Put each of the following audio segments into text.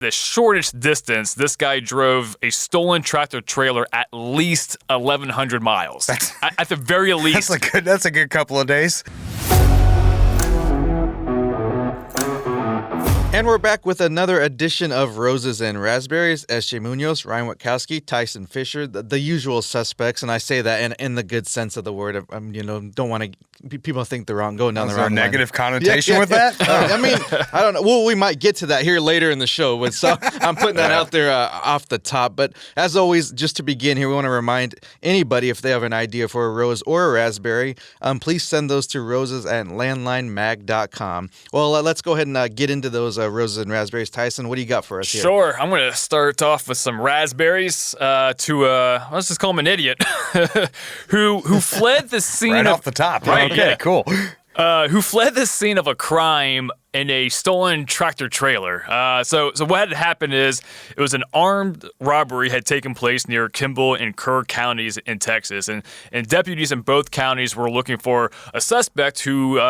The shortest distance, this guy drove a stolen tractor trailer at least 1,100 miles. At the very least. That's a good couple of days. And we're back with another edition of Roses and Razzberries. S.J. Munoz, Ryan Witkowski, Tyson Fisher, the usual suspects, and I say that in the good sense of the word. Don't want to people think they're wrong, going down the wrong line. Is there a negative connotation with that? I don't know. Well, we might get to that here later in the show, but so I'm putting that out there off the top. But as always, just to begin here, we want to remind anybody if they have an idea for a rose or a raspberry, please send those to roses@landlinemag.com. Well, let's go ahead and get into those roses and raspberries. Tyson, what do you got for us here? Sure. I'm going to start off with some raspberries let's just call him an idiot, who fled the scene right off the top. Right, okay, cool. Who fled the scene of a crime in a stolen tractor trailer. So what had happened is it was an armed robbery had taken place near Kimball and Kerr counties in Texas, and deputies in both counties were looking for a suspect who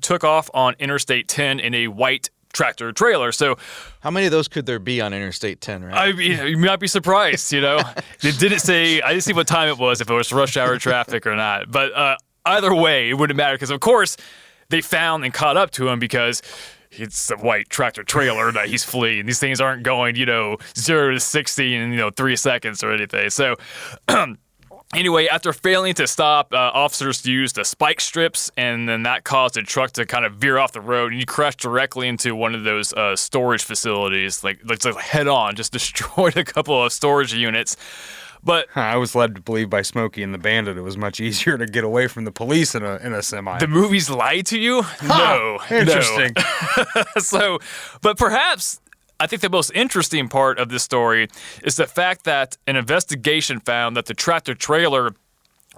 took off on Interstate 10 in a white tractor trailer. So how many of those could there be on Interstate 10, right? I mean, you might be surprised, It didn't say, I didn't see what time it was, if it was rush hour traffic or not. But either way, it wouldn't matter because, of course, they found and caught up to him because it's a white tractor trailer that he's fleeing. These things aren't going, 0 to 60 in, 3 seconds or anything. So anyway, after failing to stop, officers used the spike strips, and then that caused the truck to kind of veer off the road, and he crashed directly into one of those storage facilities, like head on, just destroyed a couple of storage units. But I was led to believe by Smokey and the Bandit it was much easier to get away from the police in a semi. The movies lied to you? No. Interesting. No. But perhaps I think the most interesting part of this story is the fact that an investigation found that the tractor trailer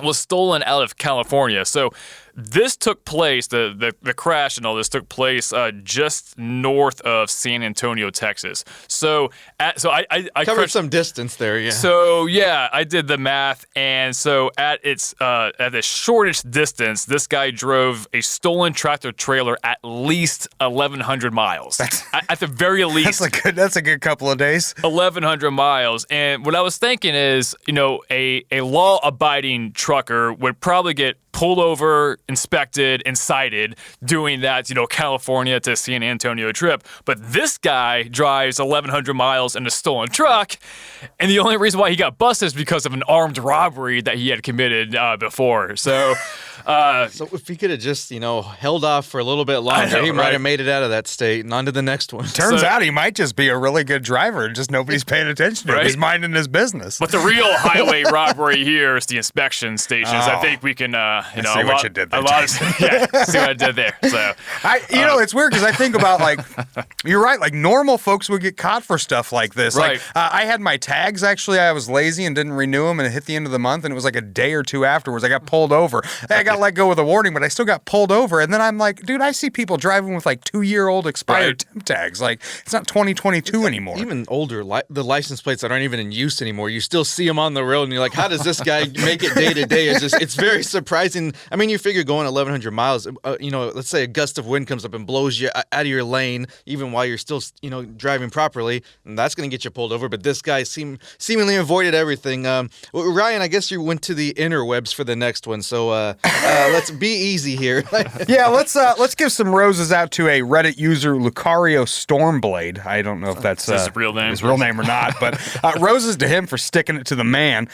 was stolen out of California. So this took place, the crash and all this took place just north of San Antonio, Texas. So I covered some distance there, yeah. So yeah, I did the math, and so at the shortest distance, this guy drove a stolen tractor trailer at least 1,100 miles. At the very least, that's a good couple of days. 1,100 miles, and what I was thinking is, a law-abiding trucker would probably get pulled over, inspected, and cited doing that, California to San Antonio trip. But this guy drives 1,100 miles in a stolen truck, and the only reason why he got busted is because of an armed robbery that he had committed before. So, so if he could have just, held off for a little bit longer, he might have made it out of that state and on to the next one. Turns out he might just be a really good driver, just nobody's paying attention to him. He's minding his business. But the real highway robbery here is the inspection stations. I think we can, see what you did there. See what I did there. So, it's weird because I think about you're right. Like normal folks would get caught for stuff like this. Right. I had my tags. Actually, I was lazy and didn't renew them, and it hit the end of the month, and it was like a day or two afterwards. I got pulled over. I got let go with a warning, but I still got pulled over. And then I'm like, dude, I see people driving with 2-year-old expired temp tags. It's not 2022 anymore. Even older, the license plates that aren't even in use anymore. You still see them on the road, and you're like, how does this guy make it day to day? It's very surprising. I mean, you figure going 1,100 miles, let's say a gust of wind comes up and blows you out of your lane, even while you're still, driving properly, and that's going to get you pulled over. But this guy seemingly avoided everything. Ryan, I guess you went to the interwebs for the next one, so let's be easy here. Yeah, let's give some roses out to a Reddit user, Lucario Stormblade. I don't know if that's his real name or not, but roses to him for sticking it to the man.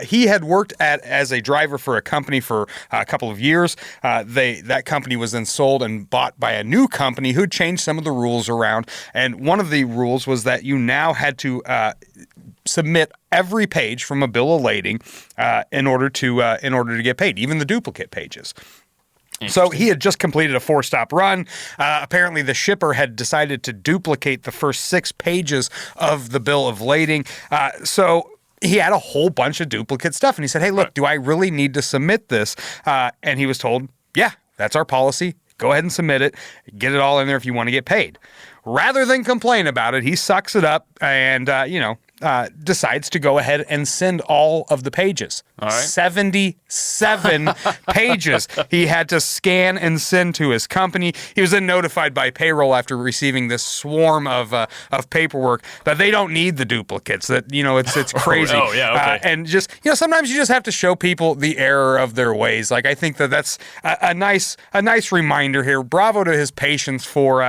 He had worked as a driver for a company for a couple of years. That company was then sold and bought by a new company who changed some of the rules around. And one of the rules was that you now had to submit every page from a bill of lading in order to get paid, even the duplicate pages. So he had just completed a 4-stop run. Apparently, the shipper had decided to duplicate the first 6 pages of the bill of lading. So he had a whole bunch of duplicate stuff. And he said, hey, look, do I really need to submit this? And he was told, yeah, that's our policy. Go ahead and submit it. Get it all in there if you want to get paid. Rather than complain about it, he sucks it up and, decides to go ahead and send all of the pages. All right. 77 pages he had to scan and send to his company. He was then notified by payroll after receiving this swarm of paperwork that they don't need the duplicates. That it's crazy. Oh yeah, okay. And just sometimes you just have to show people the error of their ways. Like I think that's a nice reminder here. Bravo to his patience for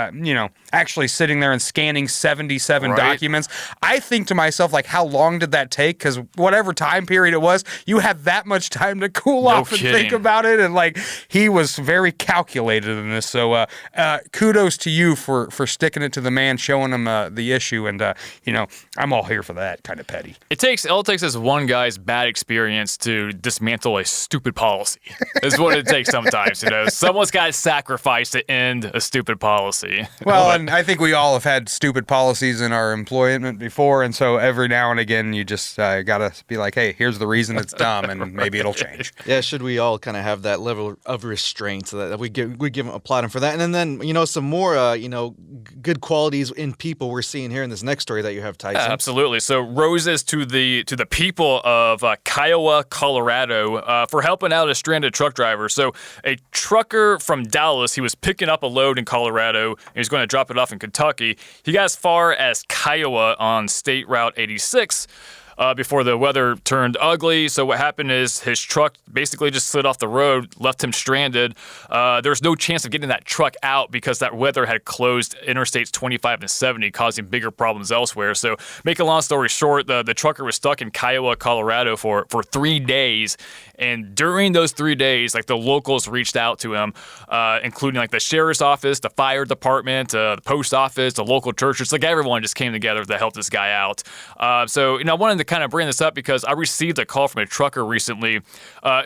actually sitting there and scanning 77 documents. I think to myself, like, how long did that take? Because whatever time period it was, you had that much time to cool off and think about it. And like, he was very calculated in this. So kudos to you for sticking it to the man, showing him the issue. And I'm all here for that. Kind of petty. All it takes is one guy's bad experience to dismantle a stupid policy. Is what it takes sometimes. Someone's got to sacrifice to end a stupid policy. Well, and I think we all have had stupid policies in our employment before, and so every now and again you just gotta be like, hey, here's the reason it's dumb, and maybe it'll change. Yeah, should we all kind of have that level of restraint so that we applaud him for that, and then some more good qualities in people we're seeing here in this next story that you have, Tyson. Absolutely. So roses to the people of Kiowa, Colorado, for helping out a stranded truck driver. So a trucker from Dallas, he was picking up a load in Colorado, and he was going to drop it off in Kentucky. He got as far as Kiowa on State Route 86 before the weather turned ugly. So what happened is his truck basically just slid off the road, left him stranded. There was no chance of getting that truck out because that weather had closed Interstates 25 and 70, causing bigger problems elsewhere. So make a long story short, the trucker was stuck in Kiowa, Colorado for 3 days. And during those 3 days, like, the locals reached out to him, including like the sheriff's office, the fire department, the post office, the local churches. Like, everyone just came together to help this guy out. So I wanted to kind of bring this up because I received a call from a trucker recently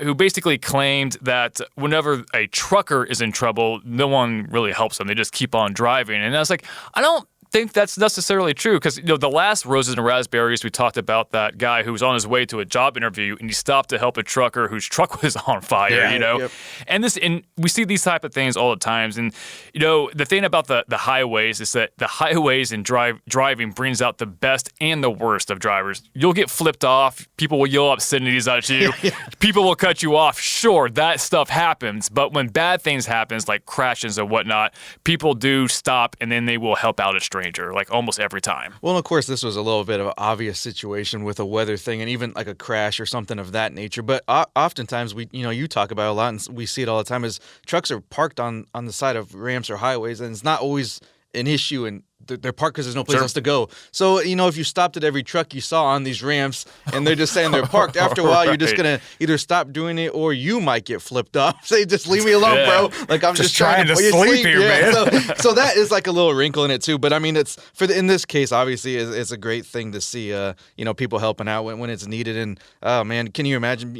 who basically claimed that whenever a trucker is in trouble, no one really helps them. They just keep on driving. And I was like, I don't think that's necessarily true because the last Roses and Razzberries, we talked about that guy who was on his way to a job interview and he stopped to help a trucker whose truck was on fire. Yep. And we see these type of things all the times. And the thing about the highways is that the highways and driving brings out the best and the worst of drivers. You'll get flipped off. People will yell obscenities at you. People will cut you off. Sure, that stuff happens. But when bad things happen, like crashes and whatnot, people do stop and then they will help out a stranger. Like almost every time. Well, of course, this was a little bit of an obvious situation with a weather thing and even like a crash or something of that nature. But oftentimes, you talk about it a lot and we see it all the time, is trucks are parked on the side of ramps or highways, and it's not always an issue, and they're parked because there's no place else to go. So, if you stopped at every truck you saw on these ramps and they're just saying they're parked, after a while, you're just going to either stop doing it or you might get flipped off. Say, just leave me alone, bro. Like, I'm just trying to sleep here, man. So that is like a little wrinkle in it, too. But, I mean, it's in this case, obviously, it's a great thing to see, people helping out when it's needed. And, oh, man, can you imagine?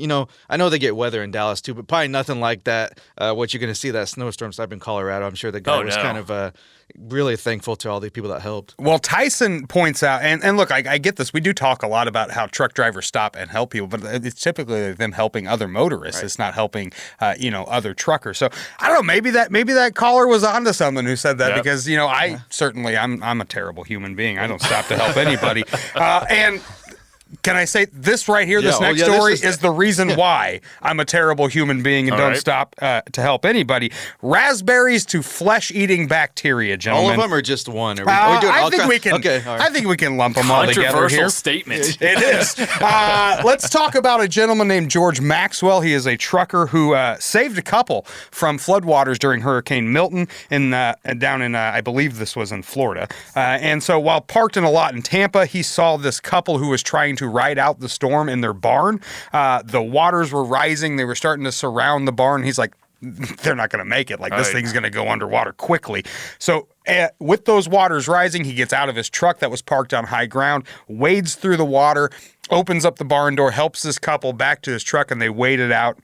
I know they get weather in Dallas, too, but probably nothing like that, what you're going to see, that snowstorm type in Colorado. I'm sure the guy was kind of really thankful to all the people that helped. Well, Tyson points out, and look, I get this. We do talk a lot about how truck drivers stop and help people, but it's typically them helping other motorists. Right. It's not helping, other truckers. So I don't know. Maybe that caller was onto something who said that because I'm a terrible human being. I don't stop to help anybody, and. Can I say this right here? This next story is the reason why I'm a terrible human being and don't stop to help anybody. Raspberries to flesh-eating bacteria, gentlemen. All of them or just one? I think we can lump them all together here. Controversial statement. It is. Let's talk about a gentleman named George Maxwell. He is a trucker who saved a couple from floodwaters during Hurricane Milton down in, I believe this was in Florida. And so while parked in a lot in Tampa, he saw this couple who was trying to ride out the storm in their barn. The waters were rising. They were starting to surround the barn. He's like, they're not going to make it. Like, this thing's going to go underwater quickly. So with those waters rising, he gets out of his truck that was parked on high ground, wades through the water, opens up the barn door, helps this couple back to his truck, and they wait it out.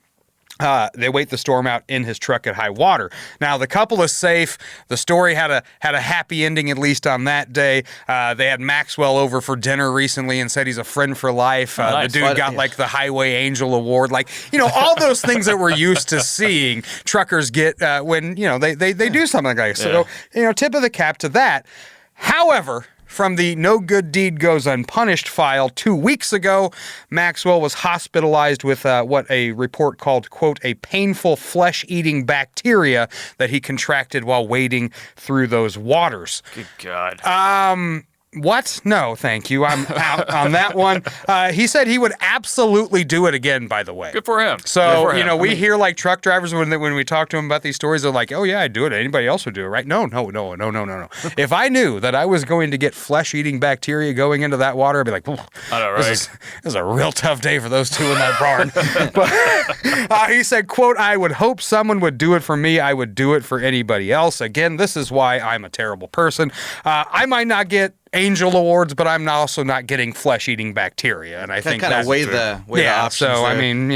They wait the storm out in his truck at high water. Now, the couple is safe. The story had a happy ending, at least on that day. They had Maxwell over for dinner recently and said he's a friend for life. Nice. The dude got like the Highway Angel Award. Like, all those things that we're used to seeing truckers get when, they do something like that. So, tip of the cap to that. However, from the No Good Deed Goes Unpunished file 2 weeks ago. Maxwell was hospitalized with what a report called, quote, a painful flesh-eating bacteria that he contracted while wading through those waters. Good God. What? No, thank you. I'm out on that one. He said he would absolutely do it again, by the way. Good for him. So, Good for him. we hear like truck drivers when we talk to them about these stories, they're like, oh, yeah, I'd do it. Anybody else would do it, right? No. If I knew that I was going to get flesh-eating bacteria going into that water, I'd be like, I know, right? This is a real tough day for those two in that barn. But he said, quote, I would hope someone would do it for me. I would do it for anybody else. Again, this is why I'm a terrible person. I might not get Angel Awards, but I'm also not getting flesh-eating bacteria, and I think kind that's of weigh the options. So there. I mean,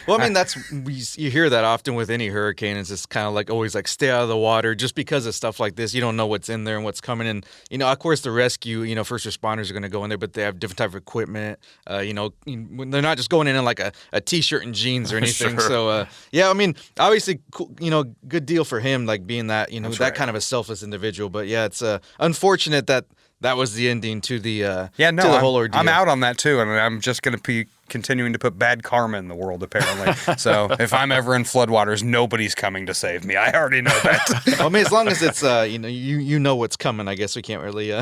Well, I mean, you hear that often with any hurricane. It's just kind of like always like stay out of the water, just because of stuff like this. You don't know what's in there and what's coming. And of course, the rescue, first responders are going to go in there, but they have different type of equipment. They're not just going in like a t-shirt and jeans or anything. Sure. So I mean, obviously, good deal for him, like being that That's that right. kind of a selfless individual. But yeah, it's unfortunate that was the ending to the to the whole ordeal. I'm out on that too, and I'm just going to be continuing to put bad karma in the world, apparently. So if I'm ever in floodwaters, nobody's coming to save me. I already know that. Well, I mean, as long as it's you know what's coming, I guess we can't really.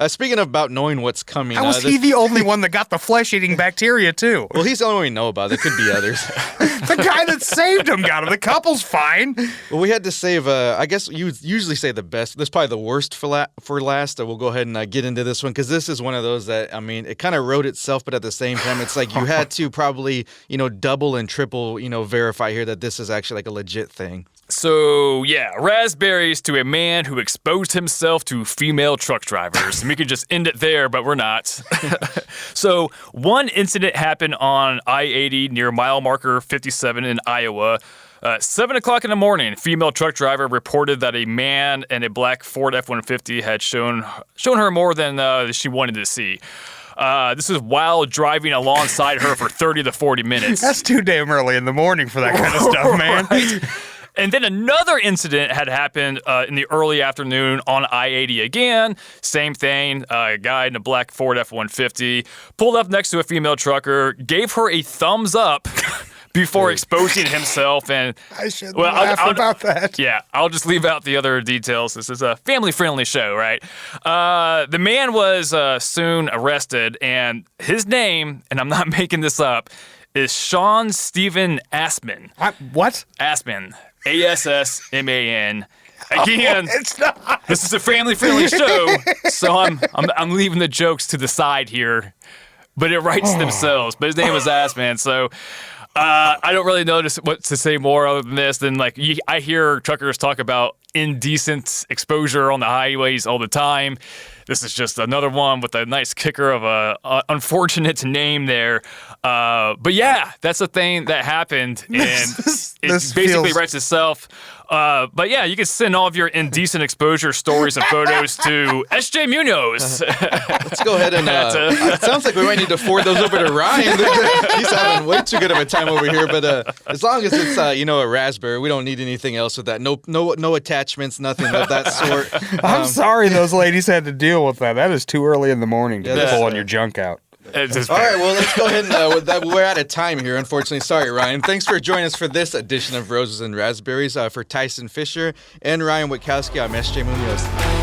Speaking about knowing what's coming, How was he the only one that got the flesh-eating bacteria too? Well, he's the only one we know about. There could be others. The guy that saved him got him. The couple's fine. Well, we had to save. I guess you would usually say the best. This is probably the worst for last. We'll go ahead and get into this one because this is one of those that it kind of wrote itself, but at the same time, it's like you had to probably double and triple verify here that this is actually like a legit thing. So, yeah, raspberries to a man who exposed himself to female truck drivers. And we could just end it there, but we're not. So, one incident happened on I-80 near mile marker 57 in Iowa. 7 o'clock in the morning, female truck driver reported that a man in a black Ford F-150 had shown her more than she wanted to see. This is while driving alongside her for 30 to 40 minutes. That's too damn early in the morning for that kind of stuff, man. Right? And then another incident had happened in the early afternoon on I-80 again. Same thing. A guy in a black Ford F-150 pulled up next to a female trucker, gave her a thumbs up before exposing himself. And I should laugh about that. Yeah, I'll just leave out the other details. This is a family-friendly show, right? The man was soon arrested, and his name, and I'm not making this up, is Sean Stephen Assman. What? Assman. Assman. Again, It's not. this is a family-friendly show, so I'm leaving the jokes to the side here, but it writes themselves. But his name was Assman, so I don't really know what to say more other than this. Than I hear truckers talk about indecent exposure on the highways all the time. This is just another one with a nice kicker of a unfortunate name there. But yeah, that's the thing that happened, and This it basically feels- writes itself. But yeah, you can send all of your indecent exposure stories and photos to SJ Munoz. Let's go ahead and. It sounds like we might need to forward those over to Ryan. He's having way too good of a time over here. But as long as it's a raspberry, we don't need anything else with that. No attachments, nothing of that sort. I'm sorry those ladies had to deal with that. That is too early in the morning to Yeah, be that's pulling fair. your junk out. It's just All right, well, let's go ahead and with that, we're out of time here, unfortunately. Sorry, Ryan. Thanks for joining us for this edition of Roses and Razzberries. For Tyson Fisher and Ryan Witkowski, I'm SJ Munoz.